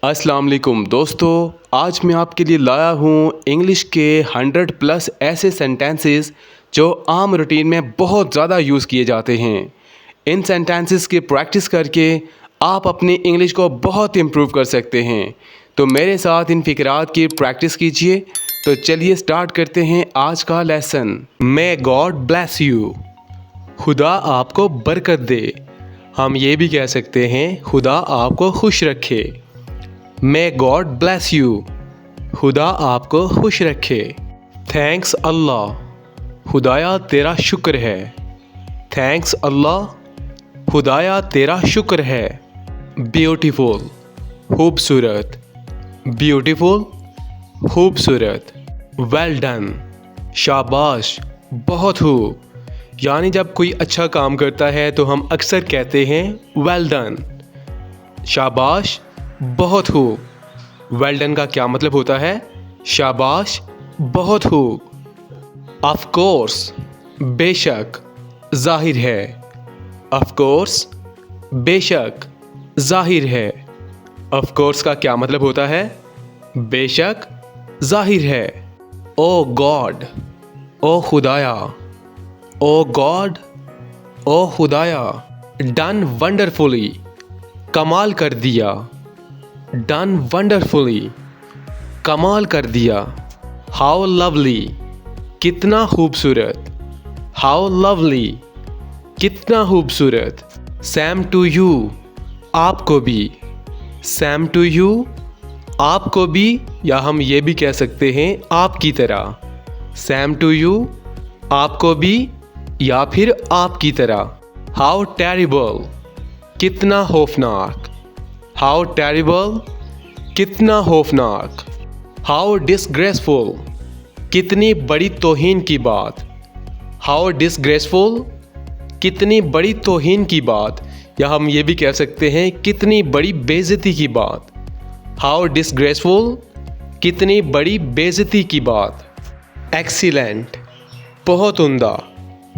अस्सलाम वालेकुम दोस्तों, आज मैं आपके लिए लाया हूँ इंग्लिश के 100+ ऐसे सेंटेंसेस जो आम रूटीन में बहुत ज़्यादा यूज़ किए जाते हैं। इन सेंटेंसेस की प्रैक्टिस करके आप अपनी इंग्लिश को बहुत इम्प्रूव कर सकते हैं। तो मेरे साथ इन फ़िक्रात की प्रैक्टिस कीजिए। तो चलिए स्टार्ट करते हैं आज का lesson. May God bless you. खुदा आपको बरकत दे। हम ये भी कह सकते हैं खुदा आपको खुश रखे। May God bless you. खुदा आपको खुश रखे। थैंक्स अल्लाह। खुदाया तेरा शुक्र है। थैंक्स अल्लाह। खुदाया तेरा शुक्र है। ब्यूटीफुल, खूबसूरत। ब्यूटीफुल, खूबसूरत। वेल डन, शाबाश, बहुत खूब। यानी जब कोई अच्छा काम करता है तो हम अक्सर कहते हैं वेल डन, शाबाश, बहुत खूब। वेल डन का क्या मतलब होता है? शाबाश, बहुत खूब। ऑफ कोर्स, बेशक, जाहिर है। ऑफ कोर्स, बेशक, जाहिर है। ऑफ कोर्स का क्या मतलब होता है? बेशक, जाहिर है। ओ गॉड, ओ खुदाया। ओ गॉड, ओ खुदाया। डन वंडरफुली, कमाल कर दिया। डन वंडरफुली, कमाल कर दिया। हाउ लवली, कितना खूबसूरत। हाउ लवली, कितना खूबसूरत। सेम टू यू, आपको भी। सेम टू यू, आपको भी, या हम ये भी कह सकते हैं आपकी तरह। सेम टू यू, आपको भी, या फिर आपकी तरह। हाउ टेरिबल, कितना खौफनाक। हाउ टेरिबल, कितना खौफनाक। हाउ डिसग्रेसफुल, कितनी बड़ी तौहीन की बात। हाउ डिसग्रेसफुल, कितनी बड़ी तौहीन की बात, या हम ये भी कह सकते हैं कितनी बड़ी बेइज्जती की बात। हाउ डिसग्रेसफुल, कितनी बड़ी बेइज्जती की बात। एक्सीलेंट, बहुत उम्दा,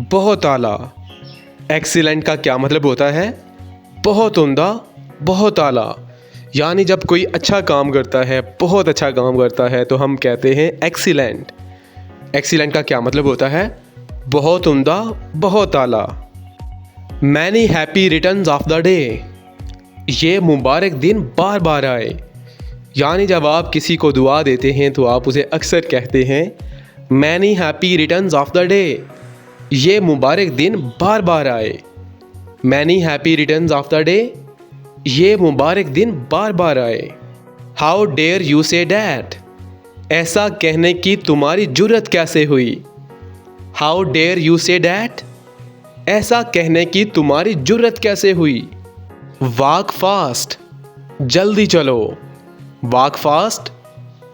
बहुत आला। एक्सीलेंट का क्या मतलब होता है? बहुत उम्दा, बहुत आला। यानी जब कोई अच्छा काम करता है, बहुत अच्छा काम करता है, तो हम कहते हैं एक्सीलेंट। एक्सीलेंट का क्या मतलब होता है? बहुत उम्दा, बहुत आला। Many happy returns of the day. ये मुबारक दिन बार बार आए। यानी जब आप किसी को दुआ देते हैं तो आप उसे अक्सर कहते हैं many happy returns of the day. ये मुबारक दिन बार बार आए। Many happy returns of the day, ये मुबारक दिन बार बार आए। How dare you say that, ऐसा कहने की तुम्हारी जुर्रत कैसे हुई। How dare you say that, ऐसा कहने की तुम्हारी जुर्रत कैसे हुई। वॉक फास्ट, जल्दी चलो। वॉक फास्ट,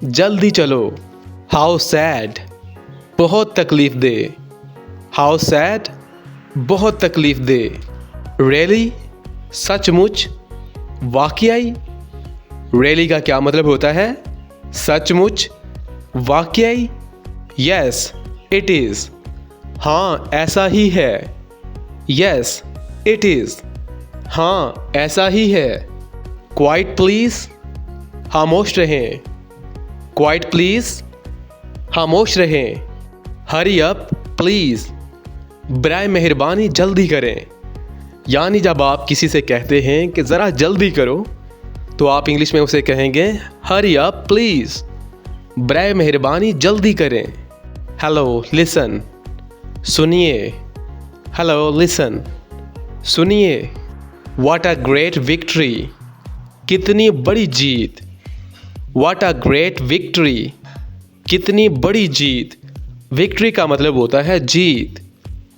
जल्दी चलो। हाउ सैड, बहुत तकलीफ दे। हाउ सैड, बहुत तकलीफ दे। रियली, सचमुच, वाकई। रियली का क्या मतलब होता है? सचमुच, वाकई। यस इट इज़, हाँ ऐसा ही है। यस इट इज़, हाँ ऐसा ही है। क्वाइट प्लीज़, खामोश रहें। क्वाइट प्लीज़, खामोश रहें। हरी अप प्लीज़, बराए मेहरबानी जल्दी करें। यानी जब आप किसी से कहते हैं कि ज़रा जल्दी करो, तो आप इंग्लिश में उसे कहेंगे हरी अप प्लीज़, बराए मेहरबानी जल्दी करें। हेलो लिसन, सुनिए। हेलो लिसन, सुनिए। व्हाट अ ग्रेट विक्ट्री, कितनी बड़ी जीत। व्हाट अ ग्रेट विक्ट्री, कितनी बड़ी जीत। विक्ट्री का मतलब होता है जीत।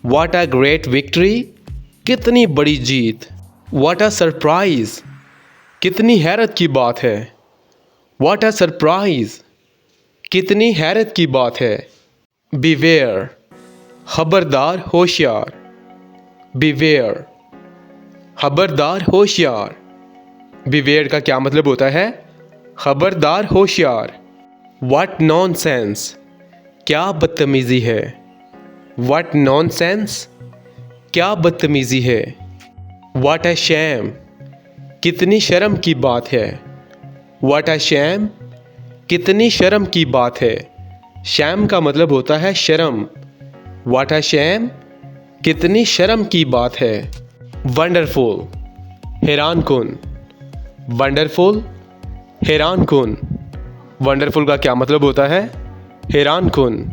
व्हाट अ ग्रेट विक्ट्री, कितनी बड़ी जीत। व्हाट अ सरप्राइज, कितनी हैरत की बात है। व्हाट अ सरप्राइज, कितनी हैरत की बात है। बीवेयर, खबरदार, होशियार। बीवेयर, खबरदार, होशियार। बीवेयर का क्या मतलब होता है? खबरदार, होशियार। व्हाट नॉनसेंस, क्या बदतमीज़ी है। व्हाट नॉनसेंस, क्या बदतमीज़ी है। व्हाट अ शैम, कितनी शर्म की बात है। व्हाट अ शैम, कितनी शर्म की बात है। शैम का मतलब होता है शर्म। व्हाट अ शैम, कितनी शर्म की बात है। वंडरफुल, हैरान कुन। वंडरफुल, हैरान कुन। वंडरफुल का क्या मतलब होता है? हैरान कुन।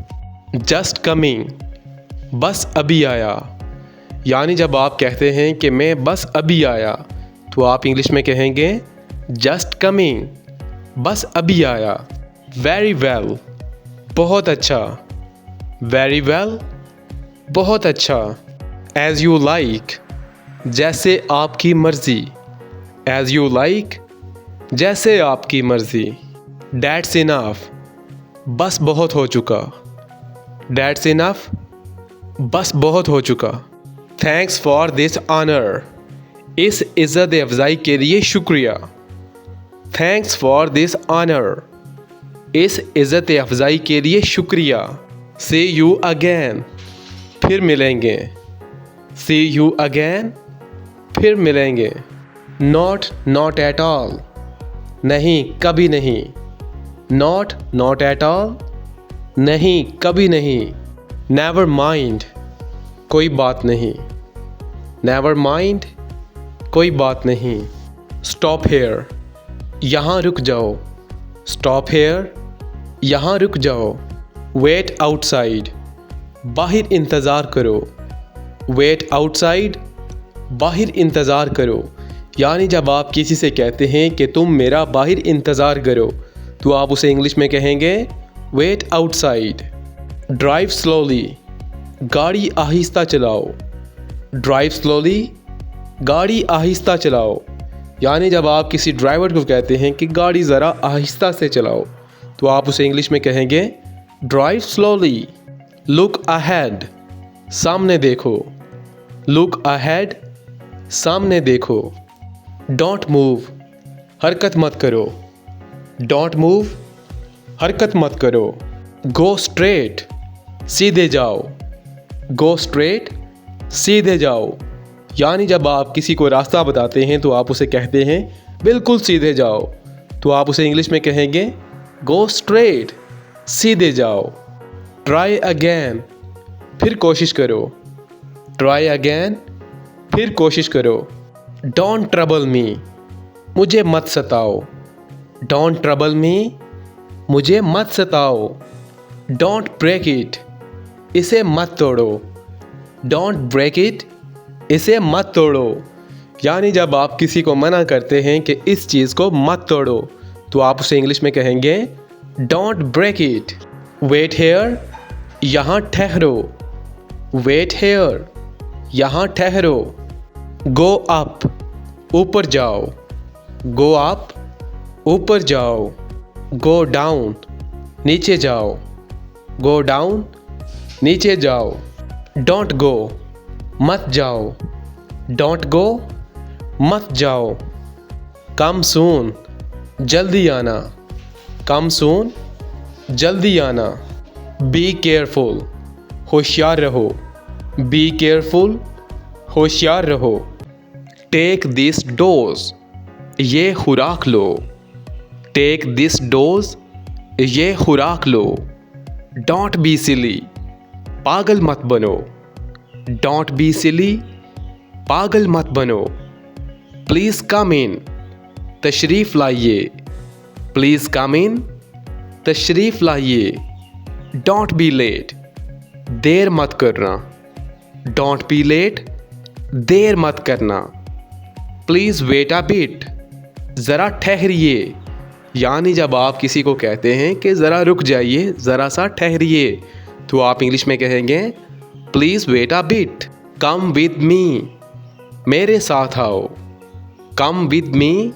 जस्ट कमिंग, बस अभी आया। यानी जब आप कहते हैं कि मैं बस अभी आया, तो आप इंग्लिश में कहेंगे जस्ट कमिंग, बस अभी आया। वेरी वेल, बहुत अच्छा। वेरी वेल, बहुत अच्छा। एज यू लाइक, जैसे आपकी मर्ज़ी। एज यू लाइक, जैसे आपकी मर्ज़ी। डैट्स इनफ, बस बहुत हो चुका। डैट्स इनफ, बस बहुत हो चुका। थैंक्स फॉर दिस ऑनर, इस इज़्ज़त अफजाई के लिए शुक्रिया। थैंक्स फॉर दिस ऑनर, इस इज़्ज़त अफजाई के लिए शुक्रिया। सी यू अगेन, फिर मिलेंगे। सी यू अगेन, फिर मिलेंगे। नॉट, नॉट एट ऑल, नहीं कभी नहीं। नॉट, नॉट एट ऑल, नहीं कभी नहीं। नेवर माइंड, कोई बात नहीं। नेवर माइंड, कोई बात नहीं। स्टॉप हेयर, यहाँ रुक जाओ। स्टॉप हेयर, यहाँ रुक जाओ। वेट आउटसाइड, बाहर इंतज़ार करो। वेट आउटसाइड, बाहर इंतज़ार करो। यानी जब आप किसी से कहते हैं कि तुम मेरा बाहर इंतज़ार करो, तो आप उसे इंग्लिश में कहेंगे वेट आउटसाइड। ड्राइव स्लोली, गाड़ी आहिस्ता चलाओ। ड्राइव स्लोली, गाड़ी आहिस्ता चलाओ। यानी जब आप किसी ड्राइवर को कहते हैं कि गाड़ी ज़रा आहिस्ता से चलाओ, तो आप उसे इंग्लिश में कहेंगे ड्राइव स्लोली। लुक अहेड, सामने देखो। लुक अहेड, सामने देखो। डोंट मूव, हरकत मत करो। डोंट मूव, हरकत मत करो। गो स्ट्रेट, सीधे जाओ। गो स्ट्रेट, सीधे जाओ। यानी जब आप किसी को रास्ता बताते हैं तो आप उसे कहते हैं बिल्कुल सीधे जाओ, तो आप उसे इंग्लिश में कहेंगे गो स्ट्रेट, सीधे जाओ। ट्राई अगेन, फिर कोशिश करो। ट्राई अगेन, फिर कोशिश करो। डोंट ट्रबल मी, मुझे मत सताओ। डोंट ट्रबल मी, मुझे मत सताओ। डोंट ब्रेक इट, इसे मत तोड़ो। डोंट ब्रेक इट, इसे मत तोड़ो। यानी जब आप किसी को मना करते हैं कि इस चीज़ को मत तोड़ो, तो आप उसे इंग्लिश में कहेंगे don't break it. Wait here, यहाँ ठहरो। वेट हेयर, यहाँ ठहरो। गो अप, ऊपर जाओ। गो अप, ऊपर जाओ। गो डाउन, नीचे जाओ। गो डाउन, नीचे जाओ। डोंट गो, मत जाओ। डोंट गो, मत जाओ। कम सून, जल्दी आना। कम सून, जल्दी आना। बी केयरफुल, होशियार रहो। बी केयरफुल, होशियार रहो। टेक दिस डोज, ये खुराक लो। टेक दिस डोज, ये खुराक लो। डोंट बी सिली, पागल मत बनो। डोंट बी सिली, पागल मत बनो। प्लीज़ कम इन, तशरीफ़ लाइए। प्लीज़ कम इन, तशरीफ़ लाइए। डोंट बी लेट, देर मत करना। डोंट बी लेट, देर मत करना। प्लीज़ वेट अ बिट, ज़रा ठहरिए। यानी जब आप किसी को कहते हैं कि ज़रा रुक जाइए, ज़रा सा ठहरिए, तो आप इंग्लिश में कहेंगे please wait a bit. Come with me, मेरे साथ आओ। कम विद मी,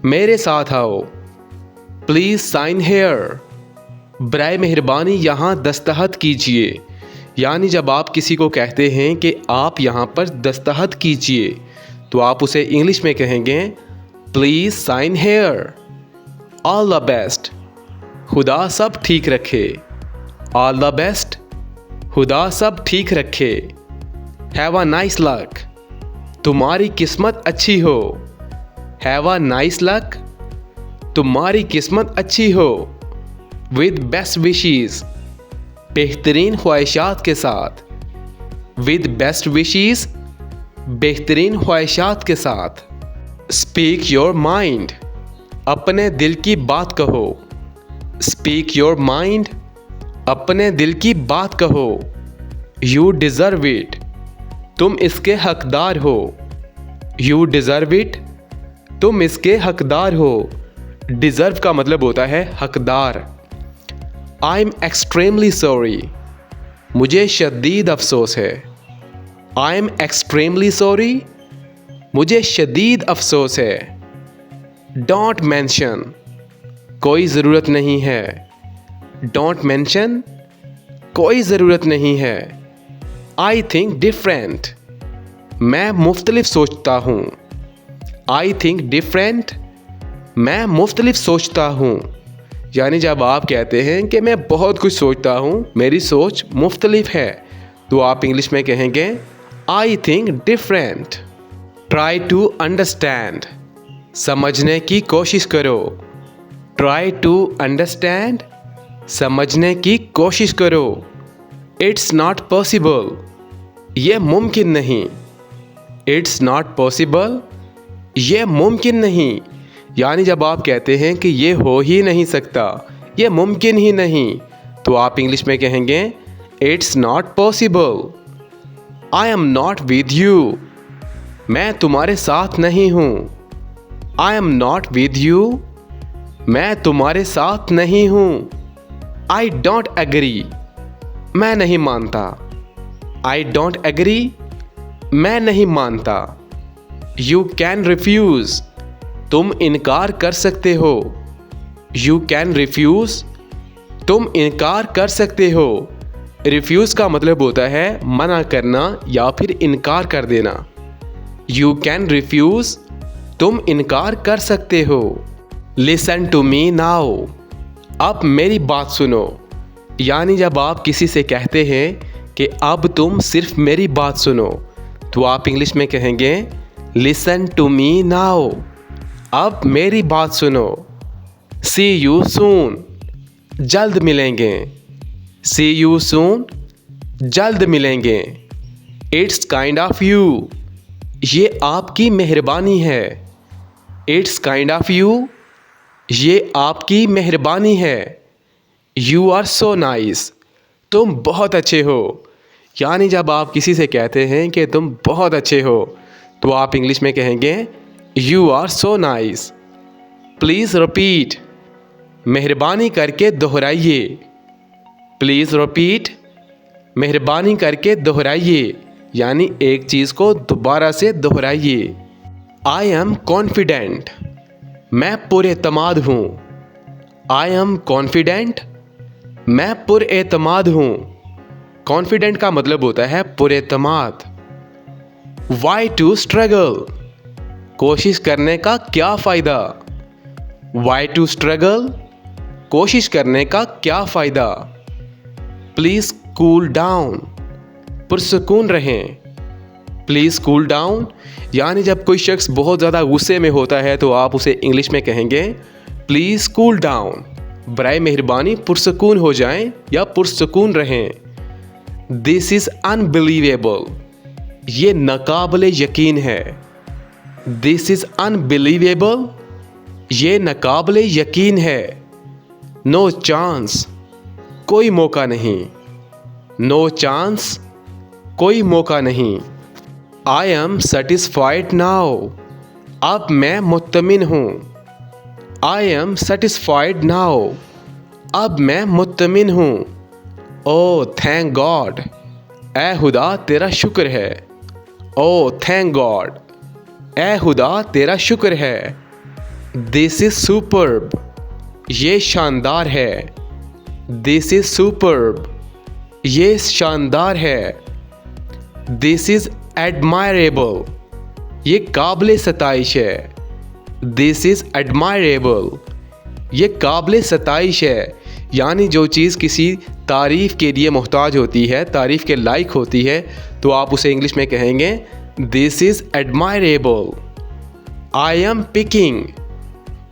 मेरे साथ आओ। प्लीज़ साइन हेयर, बराए मेहरबानी यहाँ दस्तखत कीजिए। यानी जब आप किसी को कहते हैं कि आप यहाँ पर दस्तखत कीजिए, तो आप उसे इंग्लिश में कहेंगे please sign here. All the best, खुदा सब ठीक रखे। ऑल द बेस्ट, खुदा सब ठीक रखे। हैव अ नाइस लक, तुम्हारी किस्मत अच्छी हो। हैव अ नाइस लक, तुम्हारी किस्मत अच्छी हो। विद बेस्ट विशेस, बेहतरीन ख्वाहिशात के साथ। विद बेस्ट विशेस, बेहतरीन ख्वाहिशात के साथ। स्पीक योर माइंड, अपने दिल की बात कहो। स्पीक योर माइंड, अपने दिल की बात कहो। यू डिज़र्व इट, तुम इसके हकदार हो। यू डिज़र्व इट, तुम इसके हकदार हो। डिज़र्व का मतलब होता है हकदार। आई एम एक्सट्रीमली सॉरी, मुझे शदीद अफसोस है। आई एम एक्सट्रीमली सॉरी, मुझे शदीद अफसोस है। डोंट मेंशन, कोई ज़रूरत नहीं है। डोंट मेंशन, कोई ज़रूरत नहीं है। आई थिंक डिफरेंट, मैं मुख्तलिफ सोचता हूँ। आई थिंक डिफरेंट, मैं मुख्तलिफ सोचता हूँ। यानी जब आप कहते हैं कि मैं बहुत कुछ सोचता हूँ, मेरी सोच मुख्तलिफ है, तो आप इंग्लिश में कहेंगे I think different. Try to understand, समझने की कोशिश करो। ट्राई टू अंडरस्टैंड, समझने की कोशिश करो। इट्स नॉट पॉसिबल, ये मुमकिन नहीं। इट्स नॉट पॉसिबल, ये मुमकिन नहीं। यानी जब आप कहते हैं कि ये हो ही नहीं सकता, ये मुमकिन ही नहीं, तो आप इंग्लिश में कहेंगे it's not possible. I am not with you, मैं तुम्हारे साथ नहीं हूँ। I am not with you, मैं तुम्हारे साथ नहीं हूँ। आई डोंट एग्री, मैं नहीं मानता। आई डोंट एग्री, मैं नहीं मानता। यू कैन रिफ्यूज़, तुम इनकार कर सकते हो। यू कैन रिफ्यूज़, तुम इनकार कर सकते हो। रिफ्यूज़ का मतलब होता है मना करना या फिर इनकार कर देना। यू कैन रिफ्यूज़, तुम इनकार कर सकते हो। लिसन टू मी नाउ, अब मेरी बात सुनो। यानी जब आप किसी से कहते हैं कि अब तुम सिर्फ मेरी बात सुनो, तो आप इंग्लिश में कहेंगे लिसन टू मी नाउ, अब मेरी बात सुनो। सी यू सून, जल्द मिलेंगे। सी यू सून, जल्द मिलेंगे। इट्स काइंड ऑफ यू, ये आपकी मेहरबानी है। इट्स काइंड ऑफ यू, ये आपकी मेहरबानी है। यू आर सो नाइस, तुम बहुत अच्छे हो। यानी जब आप किसी से कहते हैं कि तुम बहुत अच्छे हो, तो आप इंग्लिश में कहेंगे you are so nice. Please repeat, मेहरबानी करके दोहराइए। प्लीज़ रिपीट, मेहरबानी करके दोहराइए। यानी एक चीज़ को दोबारा से दोहराइए। आई एम कॉन्फिडेंट, मैं पुरएतमाद हूँ। आई एम कॉन्फिडेंट, मैं पुरएतमाद हूँ। कॉन्फिडेंट का मतलब होता है पुरएतमाद। वाई टू स्ट्रगल, कोशिश करने का क्या फ़ायदा। वाई टू स्ट्रगल, कोशिश करने का क्या फ़ायदा। प्लीज़ कूल डाउन, पुरसुकून रहें। प्लीज़ कूल डाउन, यानी जब कोई शख्स बहुत ज़्यादा गुस्से में होता है तो आप उसे इंग्लिश में कहेंगे प्लीज़ कूल डाउन, बराए मेहरबानी पुरसुकून हो जाएं या पुरसुकून रहें। दिस इज़ अनबिलीवेबल, ये नाकाबिले यकीन है। दिस इज़ अनबिलीवेबल, ये नाकाबिले यकीन है। नो चांस, कोई मौका नहीं। नो चांस, कोई मौका नहीं। आई एम सेटिस्फाइड नाउ, अब मैं मुत्तमिन हूँ। आई एम सेटिस्फाइड नाउ, अब मैं मुत्तमिन हूँ। ओ थैंक गॉड, ए खुदा तेरा शुक्र है। ओ थैंक गॉड, ए खुदा तेरा शुक्र है। दिस इज़ सुपर्ब, ये शानदार है। दिस इज़ सुपर्ब, ये शानदार है। दिस इज़ एडमायरेबल, ये काबिल सताइश है। दिस इज़ एडमायरेबल, ये काबिल सताइश है। यानी जो चीज़ किसी तारीफ़ के लिए मोहताज होती है, तारीफ़ के लायक होती है, तो आप उसे इंग्लिश में कहेंगे this is admirable. I am picking,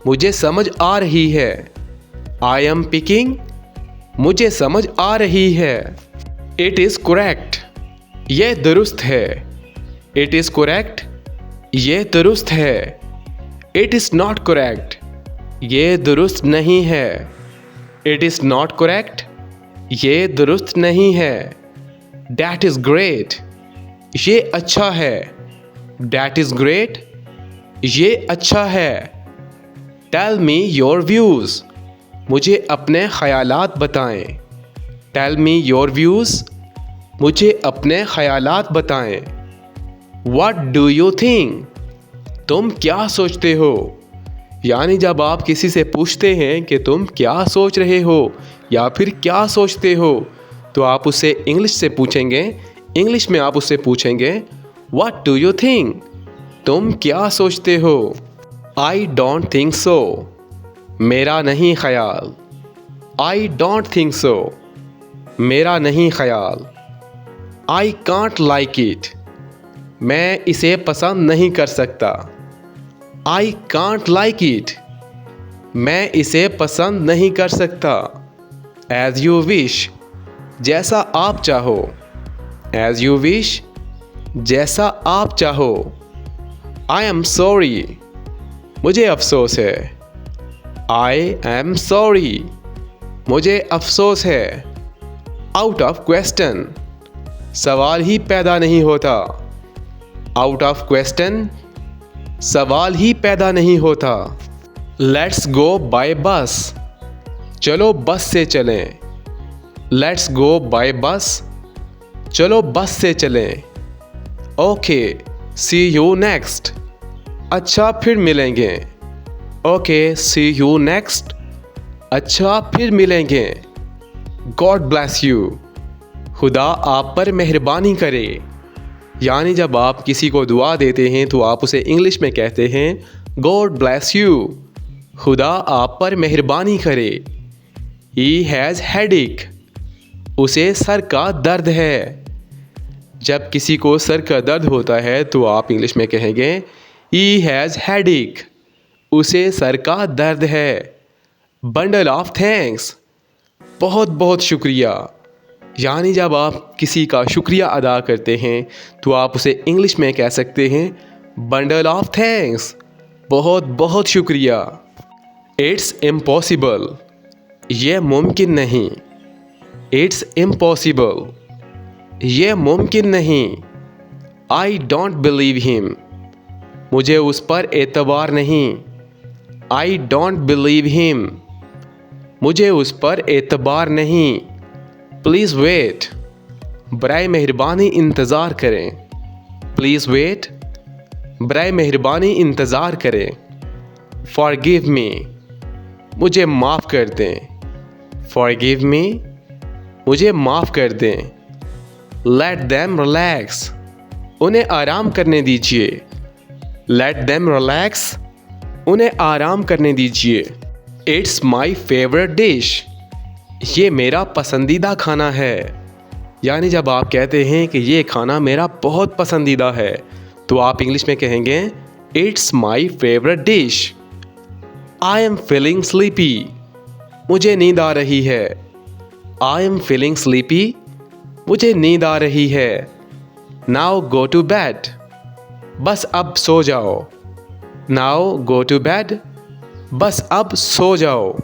मुझे समझ आ रही है। आई एम पिकिंग, मुझे समझ आ रही है। इट इज़ करेक्ट, यह दुरुस्त है। इट इज़ करेक्ट, यह दुरुस्त है। इट इज़ नॉट करेक्ट, ये दुरुस्त नहीं है। इट इज़ नॉट करेक्ट, ये दुरुस्त नहीं है। डैट इज़ ग्रेट, ये अच्छा है। डैट इज़ ग्रेट, ये अच्छा है। टेल मी योर व्यूज़, मुझे अपने ख़यालात बताएं। टेल मी योर व्यूज़, मुझे अपने ख़यालात बताएं। व्हाट डू यू थिंक, तुम क्या सोचते हो। यानी जब आप किसी से पूछते हैं कि तुम क्या सोच रहे हो या फिर क्या सोचते हो, तो आप उससे इंग्लिश से पूछेंगे। इंग्लिश में आप उससे पूछेंगे व्हाट डू यू थिंक, तुम क्या सोचते हो। आई डोंट थिंक सो, मेरा नहीं ख्याल। आई डोंट थिंक सो, मेरा नहीं ख्याल। आई कांट लाइक इट, मैं इसे पसंद नहीं कर सकता। आई कांट लाइक इट, मैं इसे पसंद नहीं कर सकता। एज यू विश, जैसा आप चाहो। एज यू विश, जैसा आप चाहो। आई एम सॉरी, मुझे अफसोस है। आई एम सॉरी, मुझे अफसोस है। आउट ऑफ क्वेश्चन, सवाल ही पैदा नहीं होता। आउट ऑफ क्वेश्चन, सवाल ही पैदा नहीं होता। लेट्स गो बाय बस, चलो बस से चलें। लेट्स गो बाय बस, चलो बस से चलें। ओके, सी यू नेक्स्ट, अच्छा फिर मिलेंगे। ओके, सी यू नेक्स्ट, अच्छा फिर मिलेंगे। गॉड ब्लेस यू, खुदा आप पर मेहरबानी करे। यानी जब आप किसी को दुआ देते हैं तो आप उसे इंग्लिश में कहते हैं गॉड ब्लेस यू, खुदा आप पर मेहरबानी करे। ही हैज़ हेडेक, उसे सर का दर्द है। जब किसी को सर का दर्द होता है तो आप इंग्लिश में कहेंगे ही हैज़ हेडेक, उसे सर का दर्द है। बंडल ऑफ थैंक्स, बहुत बहुत शुक्रिया। यानी जब आप किसी का शुक्रिया अदा करते हैं तो आप उसे इंग्लिश में कह सकते हैं बंडल ऑफ थैंक्स, बहुत बहुत शुक्रिया। इट्स इम्पॉसिबल, ये मुमकिन नहीं। इट्स इम्पॉसिबल, ये मुमकिन नहीं। आई डोंट बिलीव हिम, मुझे उस पर एतबार नहीं। आई डोंट बिलीव हिम, मुझे उस पर एतबार नहीं। प्लीज़ वेट, बराए मेहरबानी इंतज़ार करें। प्लीज़ वेट, बराए मेहरबानी इंतज़ार करें। फॉरगिव मी, मुझे माफ़ कर दें। फॉरगिव मी, मुझे माफ़ कर दें। लेट देम रिलैक्स, उन्हें आराम करने दीजिए। लेट देम रिलैक्स, उन्हें आराम करने दीजिए। इट्स माई फेवरेट डिश, ये मेरा पसंदीदा खाना है। यानी जब आप कहते हैं कि ये खाना मेरा बहुत पसंदीदा है तो आप इंग्लिश में कहेंगे it's my favourite dish. I am feeling sleepy, मुझे नींद आ रही है। आई एम फीलिंग स्लीपी, मुझे नींद आ रही है। नाउ गो टू बेड, बस अब सो जाओ। नाउ गो टू बेड, बस अब सो जाओ।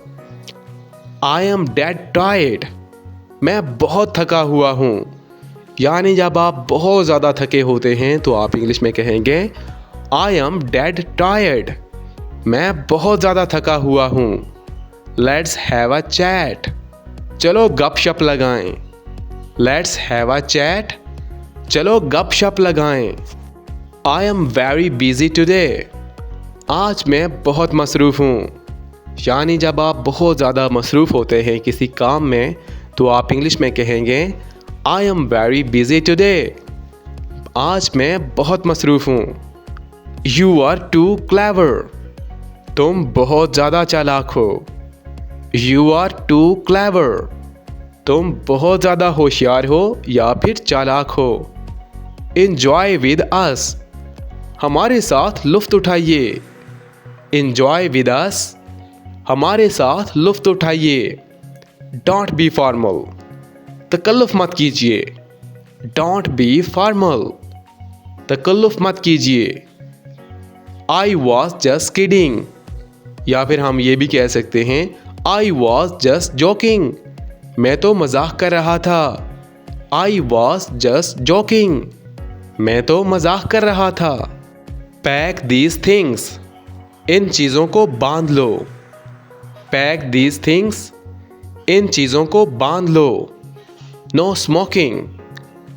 आई एम डेड टायर्ड, मैं बहुत थका हुआ हूँ। यानी जब आप बहुत ज़्यादा थके होते हैं तो आप इंग्लिश में कहेंगे आई एम डेड टायर्ड, मैं बहुत ज़्यादा थका हुआ हूँ। लेट्स हैव अ चैट, चलो गपशप लगाएं। लेट्स हैव अ चैट, चलो गपशप लगाएं। I am very busy today, आज मैं बहुत मसरूफ़ हूँ। यानी जब आप बहुत ज़्यादा मसरूफ़ होते हैं किसी काम में तो आप इंग्लिश में कहेंगे I am very busy today, आज मैं बहुत मसरूफ़ हूँ। यू आर टू क्लेवर, तुम बहुत ज़्यादा चालाक हो। यू आर टू क्लेवर, तुम बहुत ज़्यादा होशियार हो या फिर चालाक हो। इंजॉय विद अस, हमारे साथ लुफ्त उठाइए। इंजॉय विद अस, हमारे साथ लुत्फ़ उठाइए। डोंट बी फॉर्मल, तकल्लुफ़ मत कीजिए। डोंट बी फॉर्मल, तकल्लुफ़ मत कीजिए। आई वॉज जस्ट किडिंग, या फिर हम ये भी कह सकते हैं आई वॉज जस्ट जोकिंग, मैं तो मजाक कर रहा था। आई वॉज जस्ट जोकिंग, मैं तो मजाक कर रहा था। पैक दीज थिंग्स, इन चीज़ों को बांध लो। पैक दीज थिंग्स, इन चीज़ों को बांध लो। नो स्मोकिंग,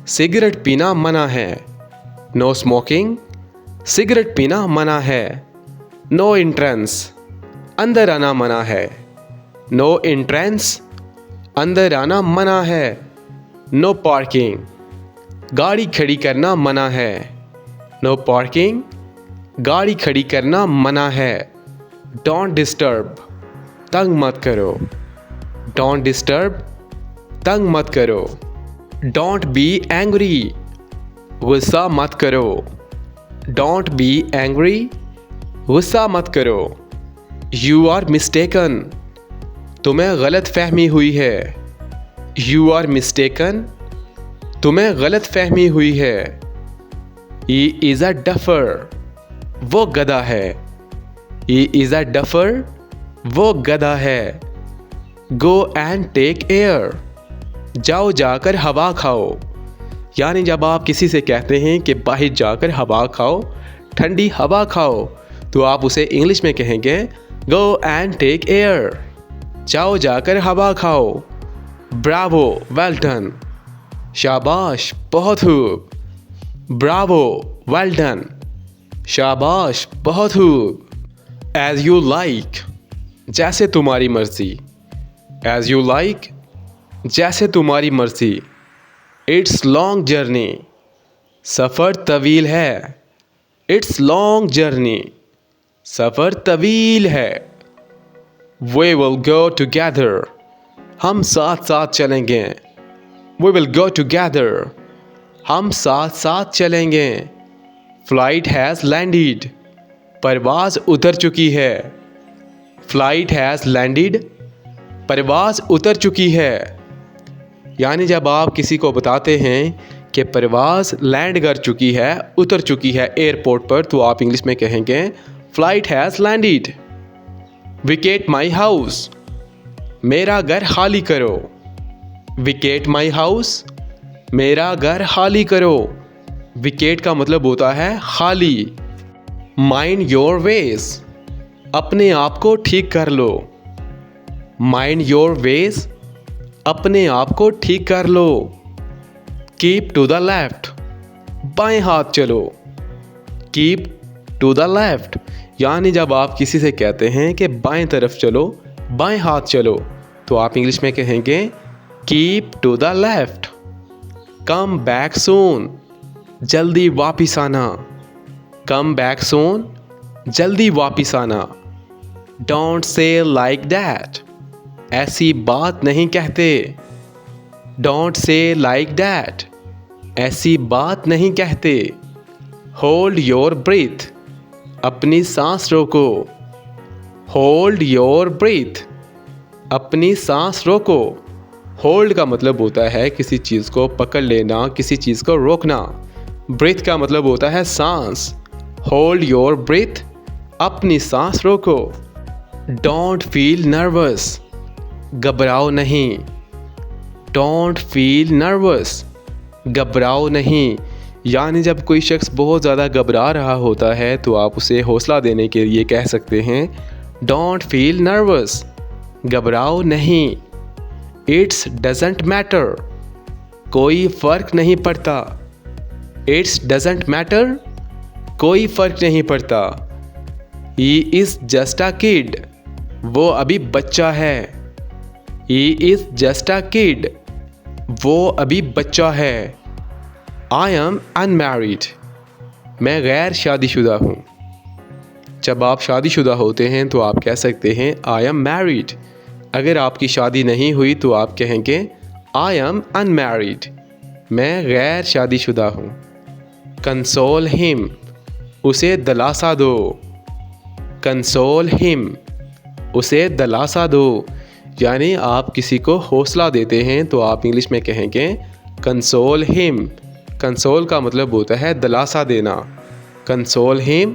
सिगरेट पीना मना है। नो स्मोकिंग, सिगरेट पीना मना है। नो एंट्रेंस, अंदर आना मना है। नो एंट्रेंस, अंदर आना मना है। नो पार्किंग, गाड़ी खड़ी करना मना है। नो पार्किंग, गाड़ी खड़ी करना मना है। डोंट डिस्टर्ब, तंग मत करो। डोंट डिस्टर्ब, तंग मत करो। डोंट बी एंग्री, गुस्सा मत करो। डोंट बी एंग्री, गुस्सा मत करो। यू आर मिस्टेकन, तुम्हें गलत फहमी हुई है। यू आर मिस्टेकन, तुम्हें गलत फहमी हुई है। ही इज़ अ डफर, वो गधा है। ही इज़ अ डफर, वो गधा है। गो एंड टेक एयर, जाओ जाकर हवा खाओ। यानी जब आप किसी से कहते हैं कि बाहर जाकर हवा खाओ, ठंडी हवा खाओ, तो आप उसे इंग्लिश में कहेंगे गो एंड टेक एयर, जाओ जाकर हवा खाओ। ब्रावो, वेल डन, शाबाश, बहुत खूब। ब्रावो, वेल डन, शाबाश, बहुत खूब। एज यू लाइक, जैसे तुम्हारी मर्जी। एज यू लाइक, जैसे तुम्हारी मर्जी। इट्स लॉन्ग जर्नी, सफ़र तवील है। इट्स लॉन्ग जर्नी, सफ़र तवील है। वी विल गो टुगेदर, हम साथ साथ चलेंगे। वी विल गो टुगेदर, हम साथ साथ चलेंगे। फ्लाइट हैज़ लैंडेड, परवाज़ उतर चुकी है। फ्लाइट हैज़ लैंडेड, परवाज़ उतर चुकी है। यानी जब आप किसी को बताते हैं कि परवाज़ लैंड कर चुकी है, उतर चुकी है एयरपोर्ट पर, तो आप इंग्लिश में कहेंगे flight has landed. Wicket my house, मेरा घर खाली करो। विकेट माई हाउस, मेरा घर खाली करो। विकेट का मतलब होता है खाली। माइंड योर वेज, अपने आप को ठीक कर लो। माइंड योर वेज, अपने आप को ठीक कर लो। कीप टू द लेफ्ट, बाएं हाथ चलो। कीप टू द लेफ्ट, यानी जब आप किसी से कहते हैं कि बाएं तरफ चलो, बाएं हाथ चलो, तो आप इंग्लिश में कहेंगे keep to the left. Come back soon, जल्दी वापिस आना। कम बैक सून, जल्दी वापिस आना। डोंट से लाइक दैट, ऐसी बात नहीं कहते। डोंट से लाइक दैट, ऐसी बात नहीं कहते। होल्ड योर ब्रीथ, अपनी सांस रोको। होल्ड योर ब्रीथ, अपनी सांस रोको। होल्ड का मतलब होता है किसी चीज़ को पकड़ लेना, किसी चीज़ को रोकना। ब्रीथ का मतलब होता है सांस। होल्ड योर ब्रीथ, अपनी सांस रोको। डोंट फील नर्वस, घबराओ नहीं। डोंट फील नर्वस, घबराओ नहीं। यानी जब कोई शख्स बहुत ज़्यादा घबरा रहा होता है तो आप उसे हौसला देने के लिए कह सकते हैं डोंट फील नर्वस, घबराओ नहीं। इट्स डजेंट मैटर, कोई फ़र्क नहीं पड़ता। इट्स डजेंट मैटर, कोई फ़र्क नहीं पड़ता। He is just a kid, वो अभी बच्चा है। He is just a kid, वो अभी बच्चा है। आई एम अनमैरिड, मैं गैर शादीशुदा हूँ। जब आप शादीशुदा होते हैं तो आप कह सकते हैं आई एम मैरिड। अगर आपकी शादी नहीं हुई तो आप कहेंगे आई एम अनमैरिड, मैं गैर शादीशुदा हूँ। कंसोल हिम, उसे दिलासा दो। कंसोल हिम, उसे दिलासा दो। यानी आप किसी को हौसला देते हैं तो आप इंग्लिश में कहेंगे कंसोल हिम। कंसोल का मतलब होता है दिलासा देना। कंसोल हिम,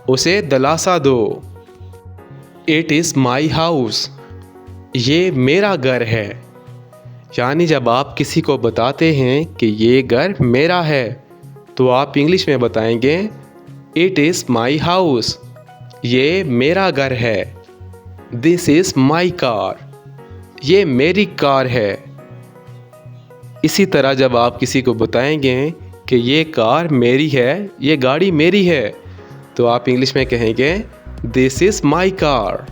उसे दिलासा दो। इट इज़ माई हाउस, ये मेरा घर है। यानी जब आप किसी को बताते हैं कि ये घर मेरा है तो आप इंग्लिश में बताएंगे इट इज़ माई हाउस, ये मेरा घर है। दिस इज़ माई कार, ये मेरी कार है। इसी तरह जब आप किसी को बताएंगे कि ये कार मेरी है, ये गाड़ी मेरी है, तो आप इंग्लिश में कहेंगे this is my car.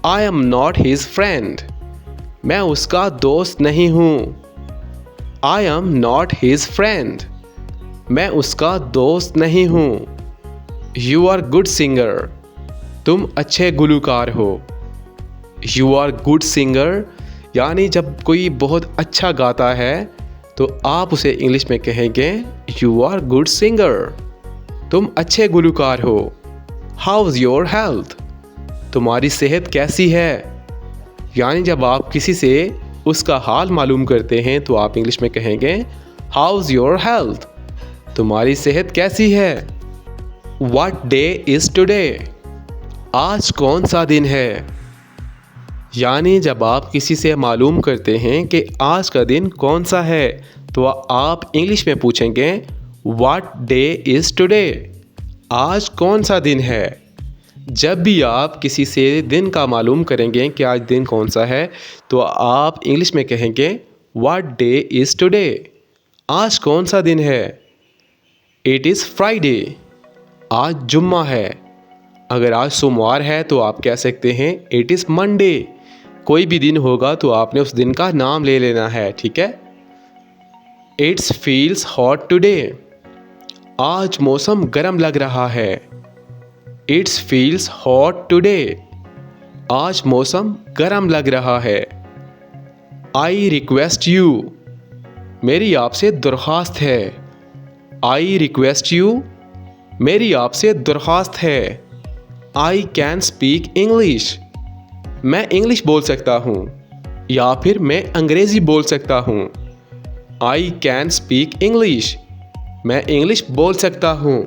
I am not his friend, मैं उसका दोस्त नहीं हूँ। I am not his friend, मैं उसका दोस्त नहीं हूँ। यू आर गुड सिंगर, तुम अच्छे गुलकार हो। यू आर गुड सिंगर, यानी जब कोई बहुत अच्छा गाता है तो आप उसे इंग्लिश में कहेंगे यू आर गुड सिंगर, तुम अच्छे गुलकार हो। हाउ इज़ योर हेल्थ, तुम्हारी सेहत कैसी है। यानी जब आप किसी से उसका हाल मालूम करते हैं तो आप इंग्लिश में कहेंगे हाउ इज़ योर हेल्थ, तुम्हारी सेहत कैसी है। व्हाट डे इज़ टुडे, आज कौन सा दिन है। यानी जब आप किसी से मालूम करते हैं कि आज का दिन कौन सा है तो आप इंग्लिश में पूछेंगे व्हाट डे इज़ टुडे, आज कौन सा दिन है। जब भी आप किसी से दिन का मालूम करेंगे कि आज दिन कौन सा है तो आप इंग्लिश में कहेंगे व्हाट डे इज़ टुडे, आज कौन सा दिन है। इट इज़ फ्राइडे, आज जुम्मा है। अगर आज सोमवार है तो आप कह सकते हैं इट इज़ मंडे। कोई भी दिन होगा तो आपने उस दिन का नाम ले लेना है, ठीक है। इट्स फील्स हॉट टुडे, आज मौसम गर्म लग रहा है। इट्स फील्स हॉट टुडे, आज मौसम गर्म लग रहा है। आई रिक्वेस्ट यू, मेरी आपसे दरख्वास्त है। आई रिक्वेस्ट यू, मेरी आपसे दरख्वास्त है। आई कैन स्पीक इंग्लिश, मैं इंग्लिश बोल सकता हूँ, या फिर मैं अंग्रेज़ी बोल सकता हूँ। आई कैन स्पीक इंग्लिश, मैं इंग्लिश बोल सकता हूँ।